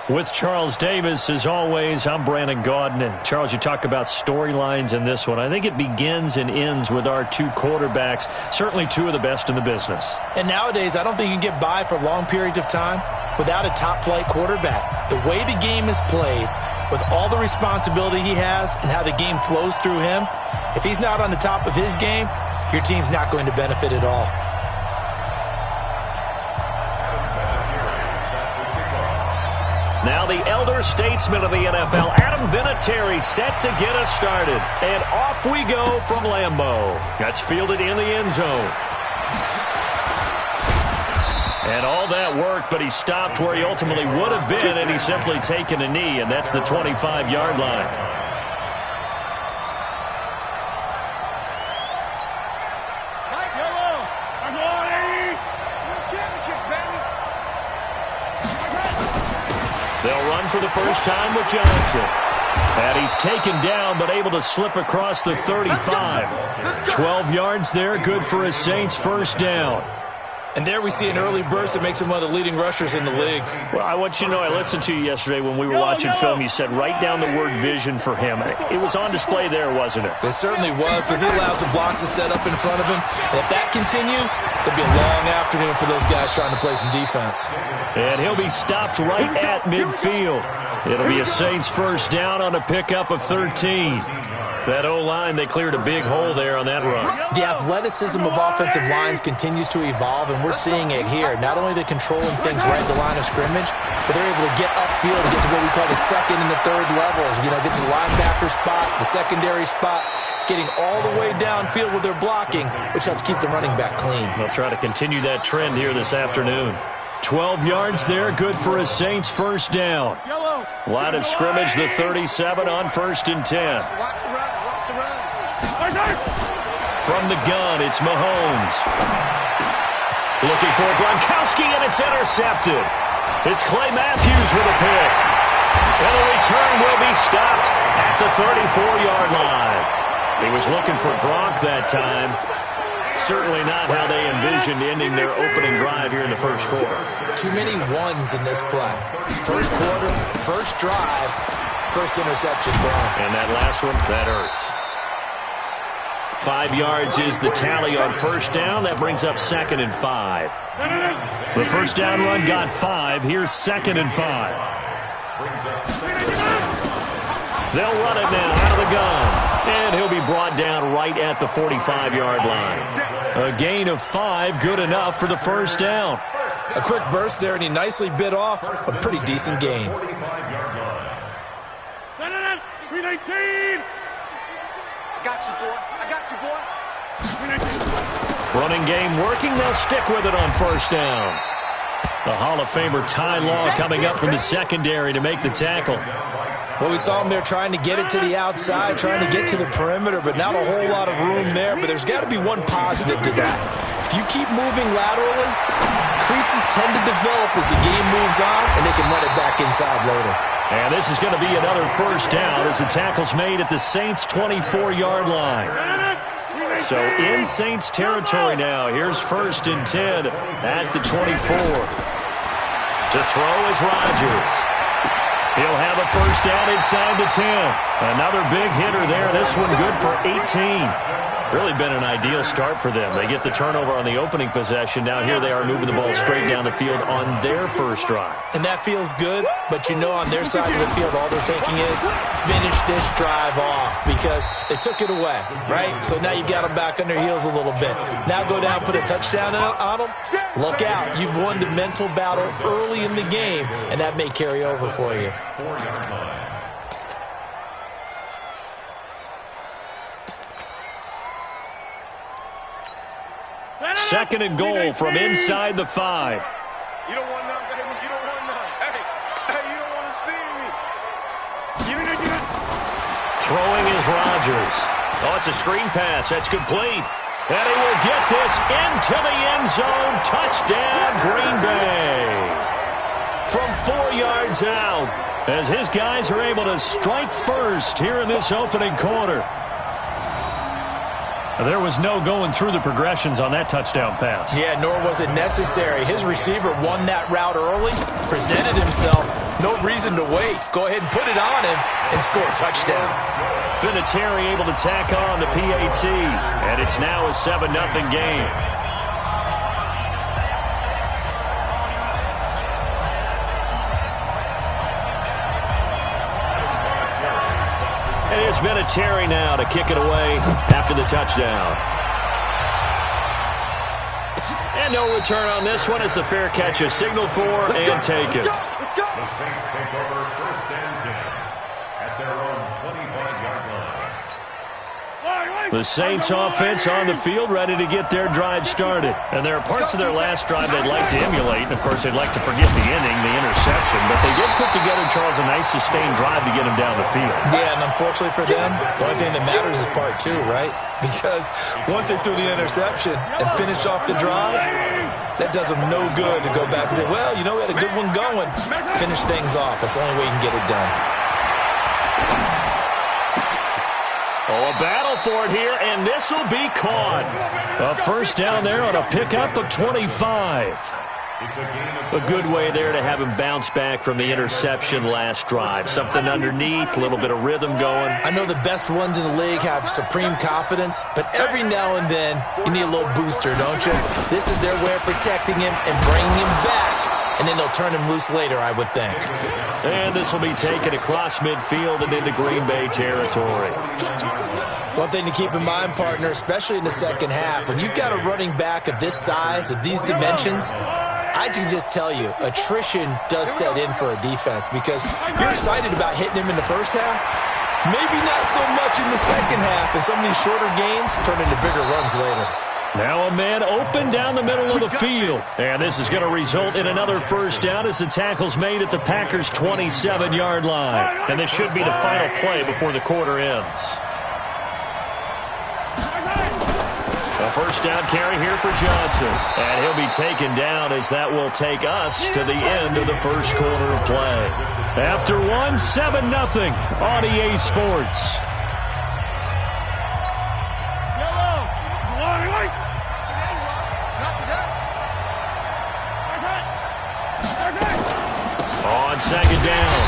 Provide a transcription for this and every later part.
With Charles Davis, as always, I'm Brandon Gaudin. Charles, you talk about storylines in this one. I think it begins and ends with our two quarterbacks, certainly two of the best in the business. And nowadays, I don't think you can get by for long periods of time without a top-flight quarterback. The way the game is played, with all the responsibility he has and how the game flows through him, if he's not on the top of his game, your team's not going to benefit at all. Now the elder statesman of the NFL, Adam Vinatieri, set to get us started. And off we go from Lambeau. That's fielded in the end zone. And all that work, but he stopped where he ultimately would have been, and he's simply taken a knee, and that's the 25-yard line. They'll run for the first time with Johnson. And he's taken down, but able to slip across the 35. 12 yards there, good for a Saints first down. And there we see an early burst that makes him one of the leading rushers in the league. Well, I want you to know, I listened to you yesterday when we were watching film. You said write down the word vision for him. It was on display there, wasn't it? It certainly was, because he allows the blocks to set up in front of him. And if that continues, it'll be a long afternoon for those guys trying to play some defense. And he'll be stopped right at midfield. It'll be a Saints first down on a pickup of 13. That O-line, they cleared a big hole there on that run. The athleticism of offensive lines continues to evolve, and we're seeing it here. Not only they're controlling things right at the line of scrimmage, but they're able to get upfield and get to what we call the second and the third levels. You know, get to the linebacker spot, the secondary spot, getting all the way downfield with their blocking, which helps keep the running back clean. They'll try to continue that trend here this afternoon. 12 yards there, good for a Saints first down. Line of scrimmage, the 37 on 1st and 10. From the gun, it's Mahomes. Looking for Gronkowski, and it's intercepted. It's Clay Matthews with a pick. And a return will be stopped at the 34-yard line. He was looking for Gronk that time. Certainly not how they envisioned ending their opening drive here in the first quarter. Too many ones in this play. First quarter, first drive, first interception thrown. And that last one, that hurts. 5 yards is the tally on first down. That brings up 2nd and 5. The first down run got 5. Here's 2nd and 5. They'll run it now out of the gun. And he'll be brought down right at the 45-yard line. A gain of 5, good enough for the first down. A quick burst there, and he nicely bit off a pretty decent gain. 319. I got you, boy. Running game working. They'll stick with it on first down. The Hall of Famer Ty Law coming up from the secondary to make the tackle. Well, we saw him there trying to get it to the outside, trying to get to the perimeter, but not a whole lot of room there. But there's got to be one positive to that. If you keep moving laterally, creases tend to develop as the game moves on, and they can run it back inside later. And this is going to be another first down as the tackle's made at the Saints' 24-yard line. So in Saints territory now. Here's 1st and 10 at the 24. To throw is Rodgers. He'll have a first down inside the 10. Another big hitter there. This one good for 18. Really been an ideal start for them. They get the turnover on the opening possession. Now here they are moving the ball straight down the field on their first drive. And that feels good, but you know on their side of the field all they're thinking is finish this drive off because they took it away, right? So now you've got them back on their heels a little bit. Now go down, put a touchdown on them. Look out. You've won the mental battle early in the game, and that may carry over for you. Second and goal from inside the 5. You don't want none, baby. You don't want none. Hey, you don't want to see me. Throwing is Rodgers. Oh, it's a screen pass. That's complete. And he will get this into the end zone. Touchdown, Green Bay. From 4 yards out, as his guys are able to strike first here in this opening quarter. There was no going through the progressions on that touchdown pass. Yeah, nor was it necessary. His receiver won that route early, presented himself, No reason to wait. Go ahead and put it on him and score a touchdown. Vinatieri able to tack on the PAT, and it's now a 7-0 game. And it's Vinatieri now to kick it away after the touchdown. And no return on this one. It's a fair catch, a signal for, and taken. The Saints take over 1st and 10 at their own 25-yard line. The Saints offense on the field, ready to get their drive started. And there are parts of their last drive they'd like to emulate. And, of course, they'd like to forget the ending, the interception. But they did put together, Charles, a nice sustained drive to get them down the field. Yeah, and unfortunately for them, the only thing that matters is part 2, right? Because once they threw the interception and finished off the drive, that does them no good to go back and say, well, you know, we had a good one going. Finish things off. That's the only way you can get it done. Oh, a battle for it here, and this will be caught. A first down there on a pickup of 25. A good way there to have him bounce back from the interception last drive. Something underneath, a little bit of rhythm going. I know the best ones in the league have supreme confidence, but every now and then you need a little booster, don't you? This is their way of protecting him and bringing him back, and then they'll turn him loose later, I would think. And this will be taken across midfield and into Green Bay territory. One thing to keep in mind, partner, especially in the second half, when you've got a running back of this size, of these dimensions, I can just tell you, attrition does set in for a defense because you're excited about hitting him in the first half. Maybe not so much in the second half, and some of these shorter gains turn into bigger runs later. Now a man open down the middle of the field. And this is going to result in another first down as the tackle's made at the Packers' 27-yard line. And this should be the final play before the quarter ends. A first down carry here for Johnson. And he'll be taken down as that will take us to the end of the first quarter of play. After one, 7-0 on EA Sports. On second down,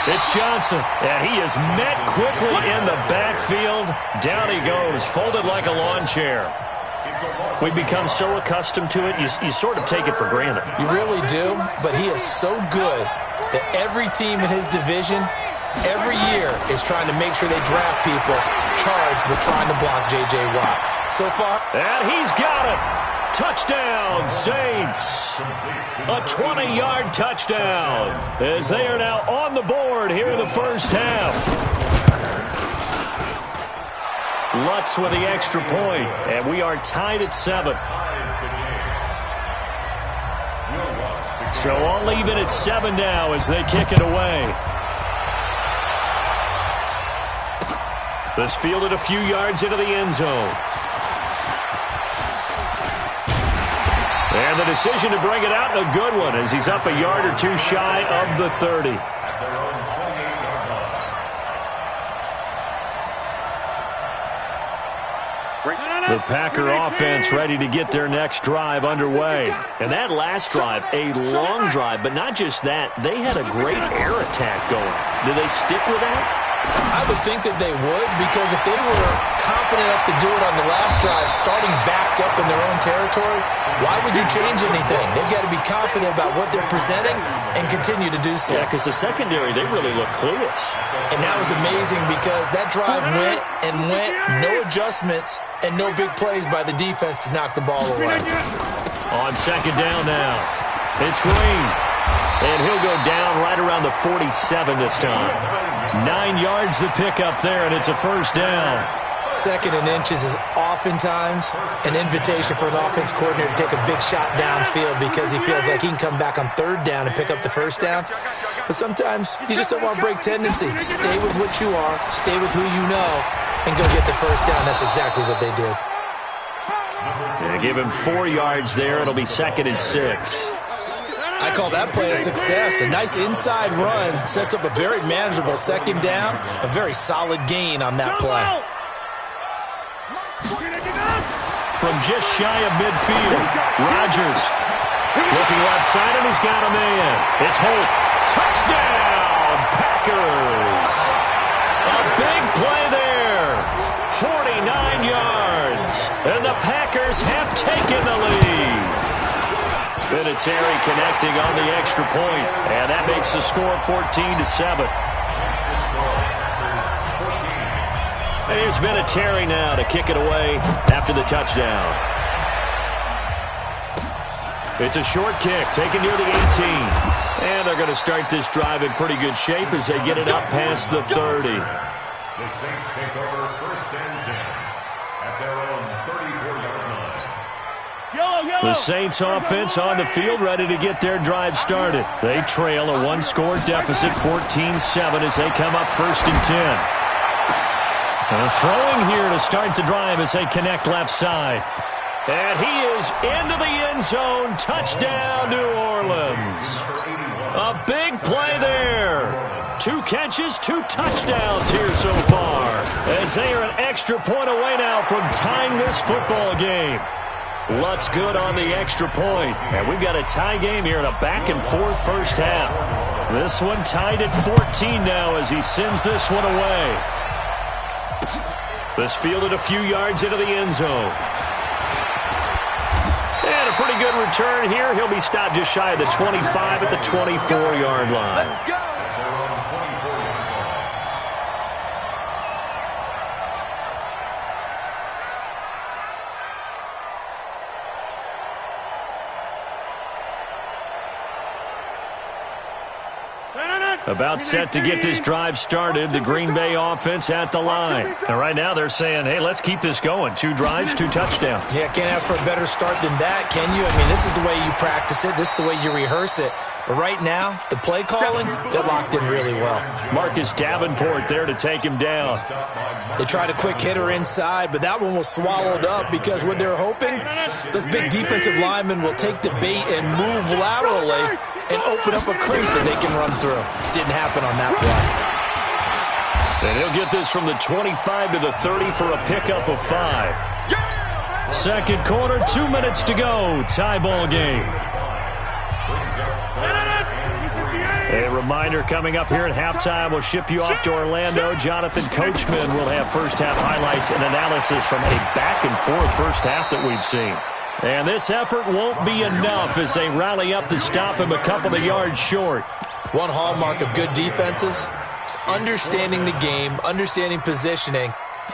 it's Johnson, and he is met quickly in the backfield. Down he goes, folded like a lawn chair. We've become so accustomed to it, you sort of take it for granted. You really do, but he is so good that every team in his division, every year, is trying to make sure they draft people charged with trying to block J.J. Watt. So far, and he's got it. Touchdown, Saints. A 20-yard touchdown as they are now on the board here in the first half. Lutz with the extra point, and we are tied at 7. So I'll leave it at 7 now as they kick it away. This fielded a few yards into the end zone. And the decision to bring it out, and a good one, as he's up a yard or two shy of the 30. The Packer offense ready to get their next drive underway. And that last drive, a long drive, but not just that. They had a great air attack going. Do they stick with that? I would think that they would, because if they were confident enough to do it on the last drive, starting backed up in their own territory, why would you change anything? They've got to be confident about what they're presenting and continue to do so. Yeah, because the secondary, they really look clueless. And that was amazing because that drive went and went, no adjustments and no big plays by the defense to knock the ball away. On second down now, it's Green. And he'll go down right around the 47 this time. 9 yards to pick up there, and it's a first down. Second and inches is oftentimes an invitation for an offense coordinator to take a big shot downfield because he feels like he can come back on third down and pick up the first down. But sometimes you just don't want to break tendency. Stay with what you are, stay with who you know, and go get the first down. That's exactly what they did. Yeah, give him 4 yards there. It'll be 2nd and 6. I call that play a success. A nice inside run sets up a very manageable second down, a very solid gain on that play. From just shy of midfield, Rodgers Looking left side, and he's got a man. It's Holt. Touchdown, Packers. A big play there. 49 yards. And the Packers have taken the lead. Vinatieri connecting on the extra point. And that makes the score 14-7. And here's Vinatieri now to kick it away after the touchdown. It's a short kick, taken near the 18. And they're going to start this drive in pretty good shape as they get it up past the 30. The Saints take over 1st and 10 at their own 34-yard line. The Saints offense on the field ready to get their drive started. They trail a one-score deficit, 14-7, as they come up 1st and 10. And throwing here to start the drive as they connect left side. And he is into the end zone. Touchdown, New Orleans. A big play there. 2 catches, 2 touchdowns here so far, as they are an extra point away now from tying this football game. Lutz good on the extra point. And we've got a tie game here in a back-and-forth first half. This one tied at 14 now as he sends this one away. This fielded a few yards into the end zone. And a pretty good return here. He'll be stopped just shy of the 25 at the 24-yard line. About set to get this drive started. The Green Bay offense at the line. And right now they're saying, hey, let's keep this going. 2 drives, 2 touchdowns. Yeah, can't ask for a better start than that, can you? I mean, this is the way you practice it. This is the way you rehearse it. But right now, the play calling, they're locked in really well. Marcus Davenport there to take him down. They tried a quick hitter inside, but that one was swallowed up because what they're hoping, those big defensive linemen will take the bait and move laterally and open up a crease that they can run through. Didn't happen on that play. And he'll get this from the 25 to the 30 for a pickup of 5. Second quarter, 2 minutes to go. Tie ball game. A reminder coming up here at halftime. We'll ship you off to Orlando. Jonathan Coachman will have first half highlights and analysis from a back-and-forth first half that we've seen. And this effort won't be enough as they rally up to stop him a couple of yards short. One hallmark of good defenses is understanding the game, understanding positioning,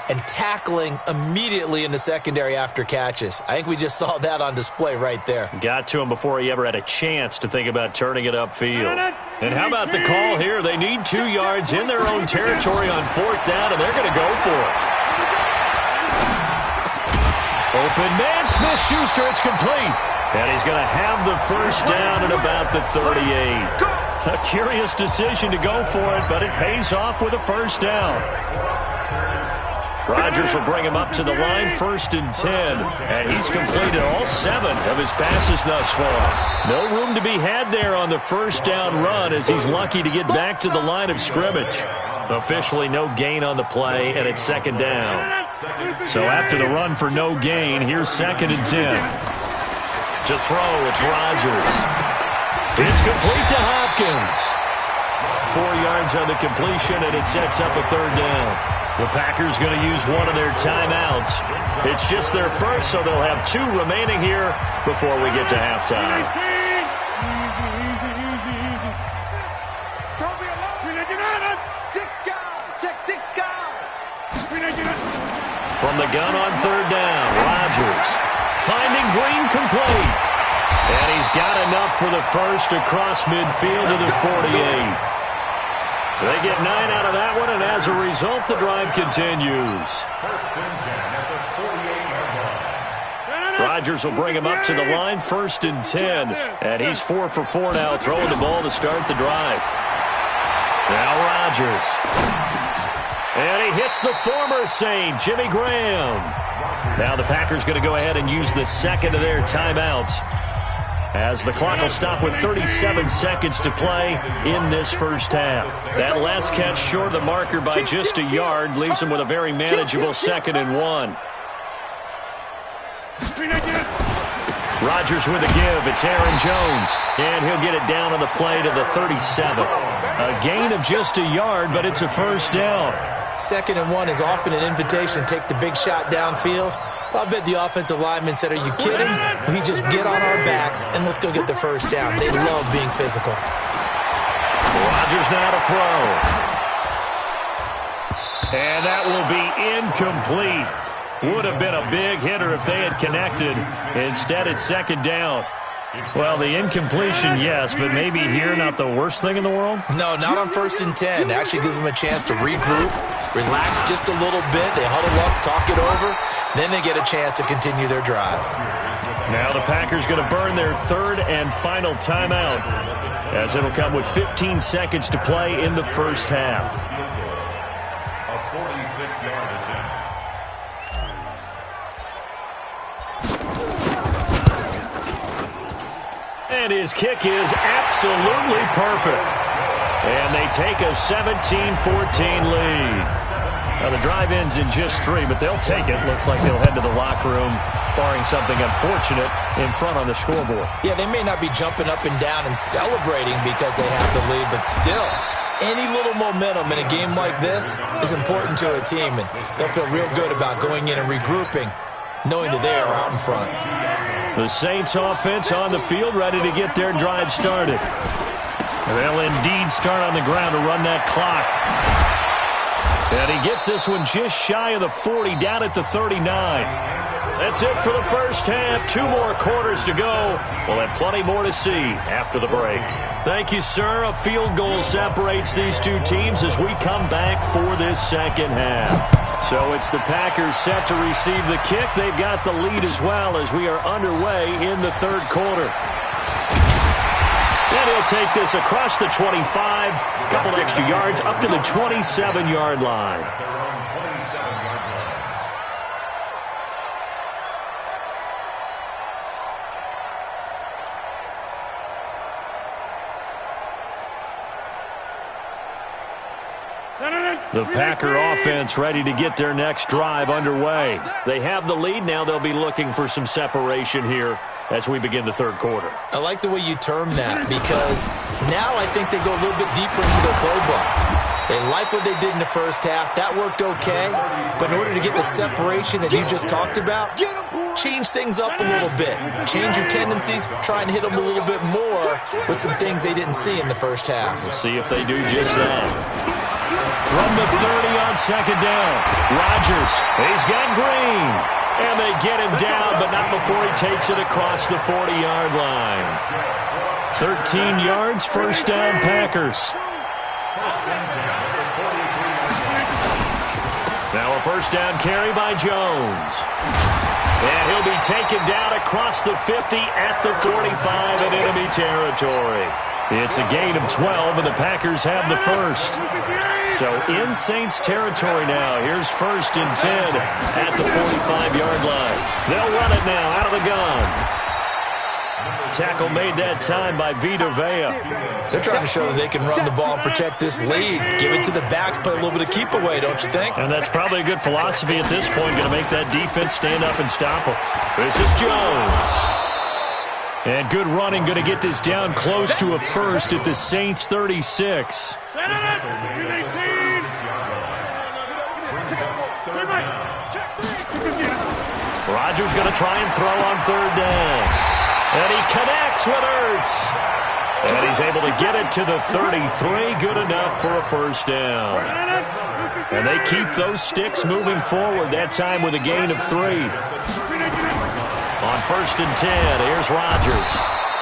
and tackling immediately in the secondary after catches. I think we just saw that on display right there. Got to him before he ever had a chance to think about turning it upfield. And how about the call here? They need 2 yards in their own territory on 4th down, and they're going to go for it. Open man, Smith-Schuster, it's complete. And he's going to have the first down at about the 38. A curious decision to go for it, but it pays off with a first down. Rodgers will bring him up to the line, 1st and 10. And he's completed all 7 of his passes thus far. No room to be had there on the first down run as he's lucky to get back to the line of scrimmage. Officially no gain on the play, and it's 2nd down. So after the run for no gain, here's 2nd and 10. To throw, it's Rodgers. It's complete to Hopkins. 4 yards on the completion, and it sets up a 3rd down. The Packers going to use one of their timeouts. It's just their first, so they'll have 2 remaining here before we get to halftime. From the gun on 3rd down, Rodgers finding Green complete. And he's got enough for the first across midfield to the 48. They get 9 out of that one, and as a result, the drive continues. 1st and 10 at the 48-yard line. Rodgers will bring him up to the line, 1st and 10. And he's 4 for 4 now, throwing the ball to start the drive. Now Rodgers. And he hits the former Saint, Jimmy Graham. Now the Packers going to go ahead and use the 2nd of their timeouts, as the clock will stop with 37 seconds to play in this first half. That last catch short of the marker by just a yard leaves them with a very manageable 2nd and 1. Rodgers with a give. It's Aaron Jones. And he'll get it down on the play to the 37. A gain of just a yard, but it's a first down. 2nd and 1 is often an invitation to take the big shot downfield. I bet the offensive lineman said, are you kidding? We just get on our backs and let's go get the first down. They love being physical. Rodgers now to throw. And that will be incomplete. Would have been a big hitter if they had connected. Instead, it's 2nd down. Well, the incompletion, yes, but maybe here not the worst thing in the world? No, not on 1st and 10. It actually gives them a chance to regroup, relax just a little bit. They huddle up, talk it over. Then they get a chance to continue their drive. Now the Packers going to burn their 3rd and final timeout, as it'll come with 15 seconds to play in the first half. A 46-yard attempt. And his kick is absolutely perfect. And they take a 17-14 lead. Now, the drive ends in just 3, but they'll take it. Looks like they'll head to the locker room, barring something unfortunate in front on the scoreboard. Yeah, they may not be jumping up and down and celebrating because they have the lead, but still, any little momentum in a game like this is important to a team, and they'll feel real good about going in and regrouping, knowing that they are out in front. The Saints offense on the field, ready to get their drive started. They'll indeed start on the ground to run that clock. And he gets this one just shy of the 40, down at the 39. That's it for the first half. 2 more quarters to go. We'll have plenty more to see after the break. Thank you, sir. A field goal separates these two teams as we come back for this second half. So it's the Packers set to receive the kick. They've got the lead as well as we are underway in the 3rd quarter. And he'll take this across the 25, a couple extra yards, up to the 27-yard line. The Packer offense ready to get their next drive underway. They have the lead. Now they'll be looking for some separation here as we begin the 3rd quarter. I like the way you term that, because now I think they go a little bit deeper into their playbook. They like what they did in the first half. That worked okay. But in order to get the separation that you just talked about, change things up a little bit. Change your tendencies. Try and hit them a little bit more with some things they didn't see in the first half. We'll see if they do just that. From the 30 on 2nd down, Rodgers, he's got Green. And they get him down, but not before he takes it across the 40-yard line. 13 yards, first down, Packers. Now a first down carry by Jones. And he'll be taken down across the 50 at the 45 in enemy territory. It's a gain of 12, and the Packers have the first. So in Saints territory now. Here's 1st and 10 at the 45-yard line. They'll run it now out of the gun. Tackle made that time by Vita Vea. They're trying to show that they can run the ball and protect this lead. Give it to the backs, play a little bit of keep away, don't you think? And that's probably a good philosophy at this point. Going to make that defense stand up and stop them. This is Jones. And good running, going to get this down close to a first at the Saints 36. Rodgers going to try and throw on 3rd down. And he connects with Ertz. And he's able to get it to the 33. Good enough for a first down. And they keep those sticks moving forward, that time with a gain of 3. On 1st and 10, here's Rodgers.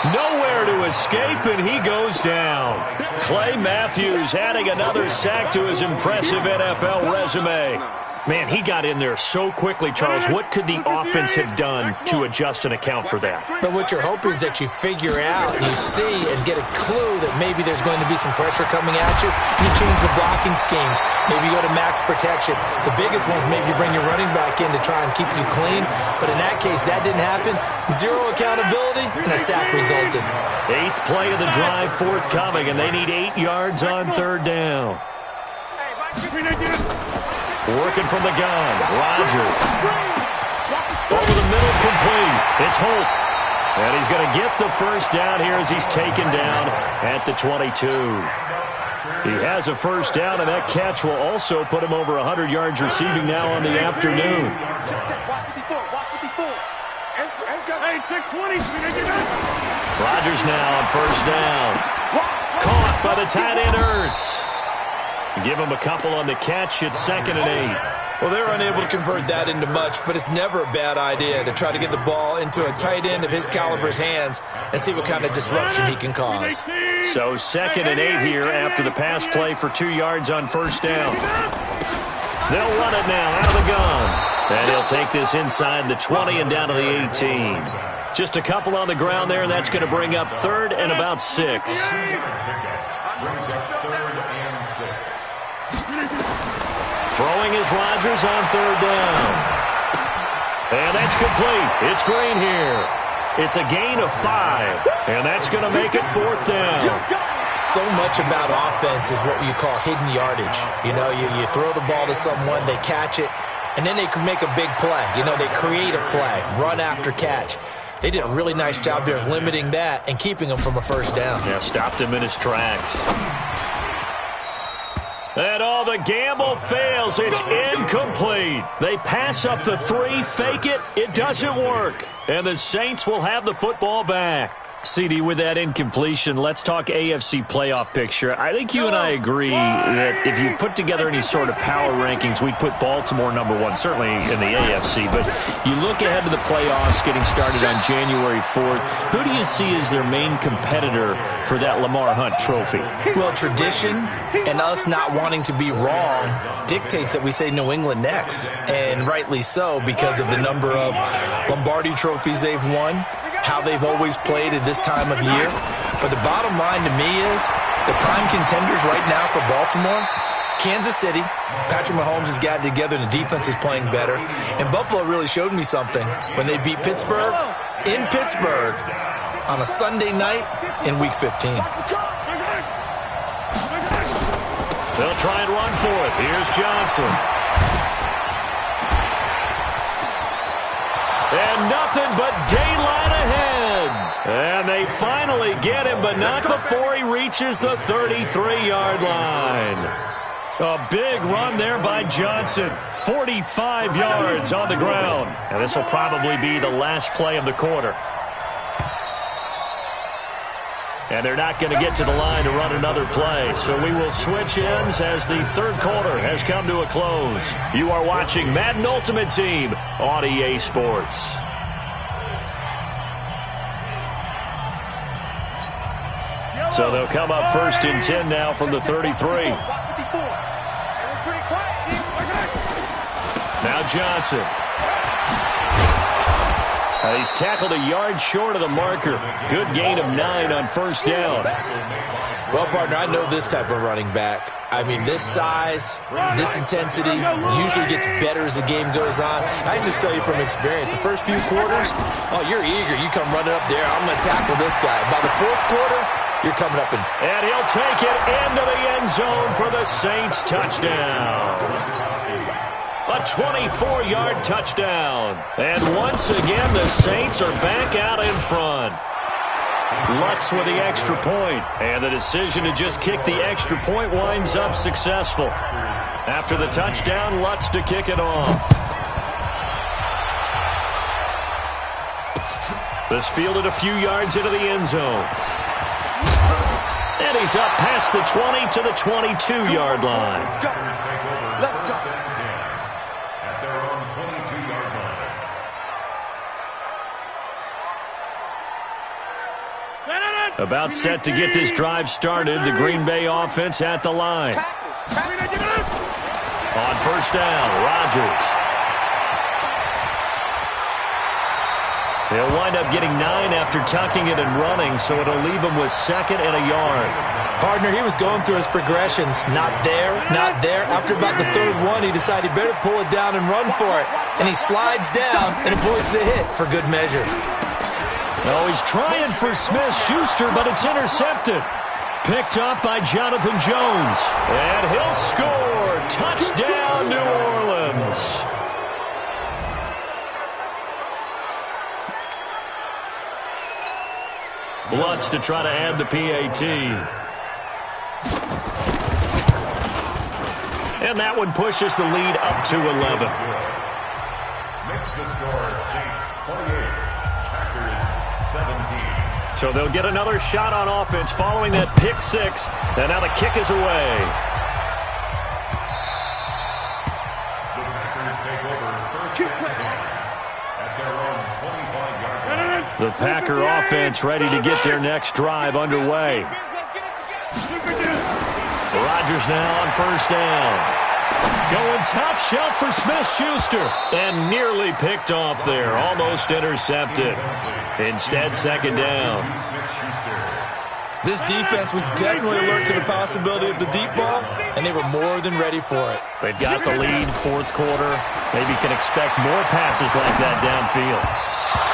Nowhere to escape, and he goes down. Clay Matthews adding another sack to his impressive NFL resume. Man, he got in there so quickly, Charles. What could the offense have done to adjust and account for that? But what you're hoping is that you figure out, you see, and get a clue that maybe there's going to be some pressure coming at you. You change the blocking schemes. Maybe you go to max protection. The biggest ones, maybe you bring your running back in to try and keep you clean. But in that case, that didn't happen. 0 accountability, and a sack resulted. 8th play of the drive forthcoming, and they need 8 yards on 3rd down. Working from the gun, Rodgers. Over the middle, complete. It's Holt. And he's going to get the first down here as he's taken down at the 22. He has a first down, and that catch will also put him over 100 yards receiving now on the afternoon. Rodgers now on first down. Caught by the tight end, Ertz. Give him a couple on the catch. It's 2nd and 8. Well, they're unable to convert that into much, but it's never a bad idea to try to get the ball into a tight end of his caliber's hands and see what kind of disruption he can cause. So 2nd and 8 here after the pass play for 2 yards on first down. They'll run it now out of the gun. And he'll take this inside the 20 and down to the 18. Just a couple on the ground there, and that's going to bring up 3rd and about 6. Brings up 3rd and 6. Throwing is Rodgers on 3rd down. And that's complete. It's Green here. It's a gain of 5. And that's going to make it 4th down. So much about offense is what you call hidden yardage. You know, you throw the ball to someone, they catch it, and then they can make a big play. You know, they create a play, run after catch. They did a really nice job there of limiting that and keeping him from a first down. Yeah, stopped him in his tracks. And all the gamble fails. It's incomplete. They pass up the 3, fake it. It doesn't work. And the Saints will have the football back. CD, with that incompletion, let's talk AFC playoff picture. I think you and I agree that if you put together any sort of power rankings, we'd put Baltimore number 1, certainly in the AFC. But you look ahead to the playoffs getting started on January 4th. Who do you see as their main competitor for that Lamar Hunt trophy? Well, tradition and us not wanting to be wrong dictates that we say New England next. And rightly so, because of the number of Lombardi trophies they've won, how they've always played at this time of year. But the bottom line to me is the prime contenders right now for Baltimore, Kansas City. Patrick Mahomes has got it together. The defense is playing better. And Buffalo really showed me something when they beat Pittsburgh in Pittsburgh on a Sunday night in Week 15. They'll try and run for it. Here's Johnson. And nothing but daylight ahead. And they finally get him, but not before he reaches the 33-yard line. A big run there by Johnson. 45 yards on the ground. And this will probably be the last play of the quarter. And they're not going to get to the line to run another play. So we will switch ends as the third quarter has come to a close. You are watching Madden Ultimate Team on EA Sports. So they'll come up 1st and 10 now from the 33. Now Johnson. He's tackled a yard short of the marker. Good gain of 9 on first down. Well, partner, I know this type of running back. I mean, this size, this intensity usually gets better as the game goes on. I can just tell you from experience, the first few quarters, oh, you're eager. You come running up there, I'm going to tackle this guy. By the 4th quarter, you're coming up and he'll take it into the end zone for the Saints touchdown. A 24-yard touchdown. And once again, the Saints are back out in front. Lutz with the extra point. And the decision to just kick the extra point winds up successful. After the touchdown, Lutz to kick it off. This fielded a few yards into the end zone. And he's up past the 20 to the 22-yard line. Let's go. About set to get this drive started. The Green Bay offense at the line. On first down, Rodgers. He'll wind up getting 9 after tucking it and running, so it'll leave him with 2nd and a yard. Partner, he was going through his progressions. Not there, not there. After about the 3rd one, he decided he better pull it down and run for it. And he slides down and avoids the hit for good measure. Oh, he's trying for Smith-Schuster, but it's intercepted. Picked up by Jonathan Jones. And he'll score. Touchdown, New Orleans. Lutz to try to add the PAT. And that one pushes the lead up to 11. Makes the score Saints 28, Packers 17. So they'll get another shot on offense following that pick six. And now the kick is away. The Packers take over first and 10 at their own 25-yard line. The Packer offense ready to get their next drive underway. Rodgers now on first down. Going top shelf for Smith-Schuster. And nearly picked off there. Almost intercepted. Instead, second down. This defense was definitely alert to the possibility of the deep ball, and they were more than ready for it. They've got the lead, fourth quarter. Maybe can expect more passes like that downfield.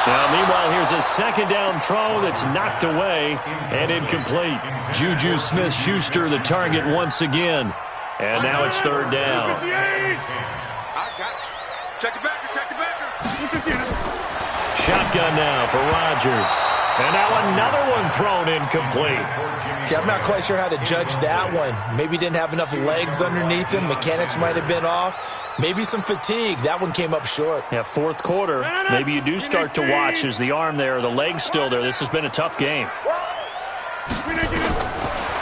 Now, meanwhile, here's a second down throw that's knocked away and incomplete. Juju Smith-Schuster, the target once again. And now it's third down. I got you. Check it back, check it back. Shotgun now for Rodgers. And now another one thrown incomplete. See, I'm not quite sure how to judge that one. Maybe didn't have enough legs underneath him. Mechanics might have been off. Maybe some fatigue. That one came up short. Yeah, fourth quarter. Maybe you do start to watch as the arm there, the leg's still there. This has been a tough game.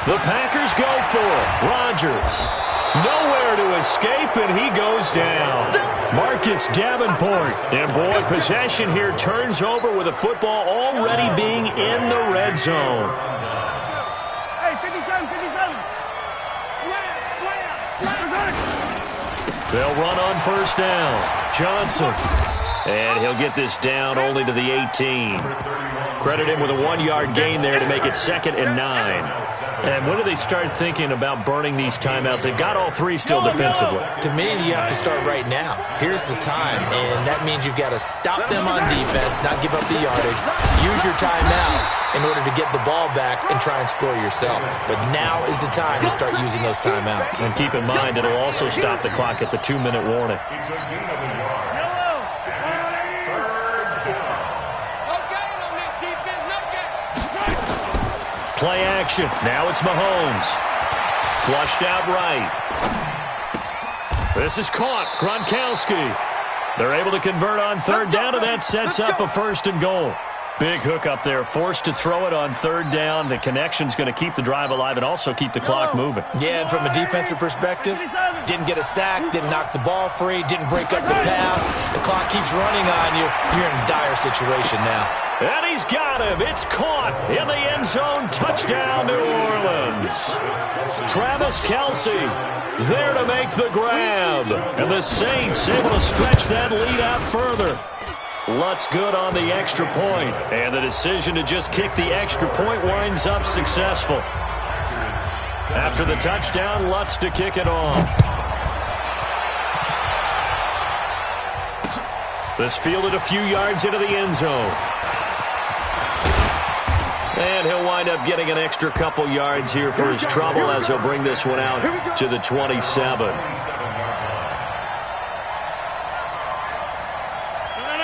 The Packers go for it. Rodgers. Nowhere to escape, and he goes down. Marcus Davenport. And, boy, possession here turns over with a football already being in the red zone. Hey, 57, 57. Slam. They'll run on first down. Johnson. And he'll get this down only to the 18. Credit him with a 1-yard gain there to make it 2nd and 9. And when do they start thinking about burning these timeouts? They've got all three still defensively. To me, you have to start right now. Here's the time, and that means you've got to stop them on defense, not give up the yardage, use your timeouts in order to get the ball back and try and score yourself. But now is the time to start using those timeouts. And keep in mind, it'll also stop the clock at the 2-minute warning. It's a gain of a yard. Play action. Now it's Mahomes. Flushed out right. This is caught. Gronkowski. They're able to convert on third down, and that sets up a 1st and goal. Big hook up there. Forced to throw it on third down. The connection's going to keep the drive alive and also keep the clock moving. Yeah, and from a defensive perspective, didn't get a sack, didn't knock the ball free, didn't break up the pass. The clock keeps running on you. You're in a dire situation now. And he's got him. It's caught in the end zone. Touchdown, New Orleans. Travis Kelce there to make the grab. And the Saints able to stretch that lead out further. Lutz good on the extra point. And the decision to just kick the extra point winds up successful. After the touchdown, Lutz to kick it off. This fielded a few yards into the end zone. And he'll wind up getting an extra couple yards here for his trouble as he'll bring this one out to the 27.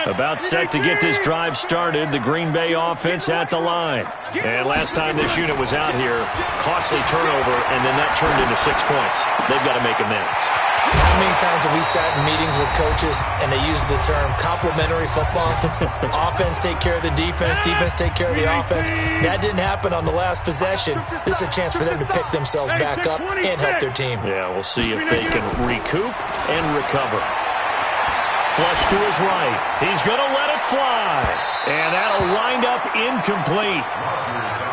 About set to get this drive started, the Green Bay offense at the line. And last time this unit was out here, costly turnover, and then that turned into 6 points. They've got to make amends. How many times have we sat in meetings with coaches and they use the term complementary football? Offense take care of the defense, defense take care of the offense. That didn't happen on the last possession. This is a chance for them to pick themselves back up and help their team. Yeah, we'll see if they can recoup and recover. Flush to his right. He's going to let it fly. And that'll wind up incomplete.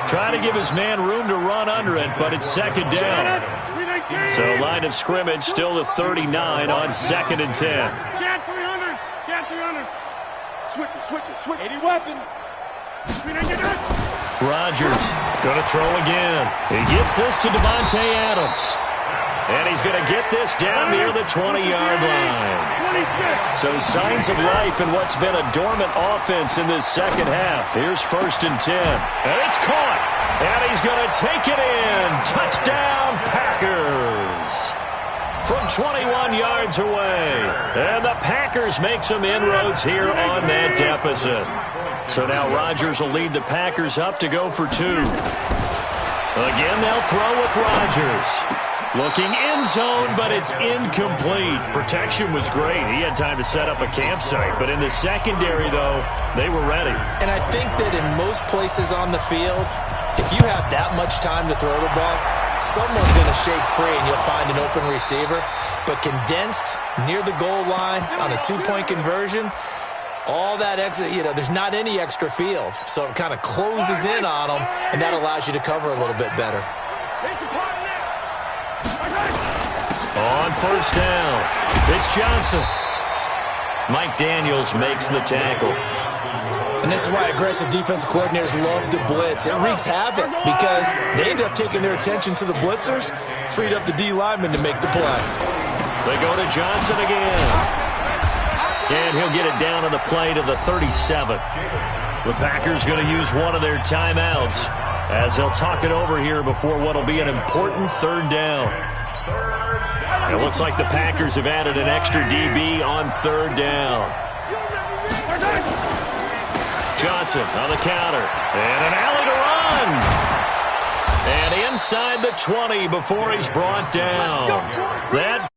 Trying to give his man room to run under it, but it's 2nd down. So line of scrimmage still to 39 on 2nd and 10. Cat 300. Cat 300. Switch it. 80 weapon. Rodgers going to throw again. He gets this to Devontae Adams. And he's going to get this down near the 20-yard line. So signs of life in what's been a dormant offense in this second half. Here's 1st and 10. And it's caught. And he's going to take it in. Touchdown, Packers. From 21 yards away. And the Packers make some inroads here on that deficit. So now Rodgers will lead the Packers up to go for 2. Again, they'll throw with Rodgers. Looking end zone, but it's incomplete. Protection was great. He had time to set up a campsite. But in the secondary, though, they were ready. And I think that in most places on the field, if you have that much time to throw the ball, someone's going to shake free and you'll find an open receiver. But condensed near the goal line on a 2-point conversion, all that extra, there's not any extra field. So it kind of closes in on them, and that allows you to cover a little bit better. On first down, it's Johnson. Mike Daniels makes the tackle. And this is why aggressive defensive coordinators love to blitz. It wreaks havoc because they end up taking their attention to the blitzers, freed up the D lineman to make the play. They go to Johnson again. And he'll get it down on the play to the 37. The Packers going to use one of their timeouts as they'll talk it over here before what will be an important third down. It looks like the Packers have added an extra DB on third down. Johnson on the counter. And an alley to run. And inside the 20 before he's brought down. That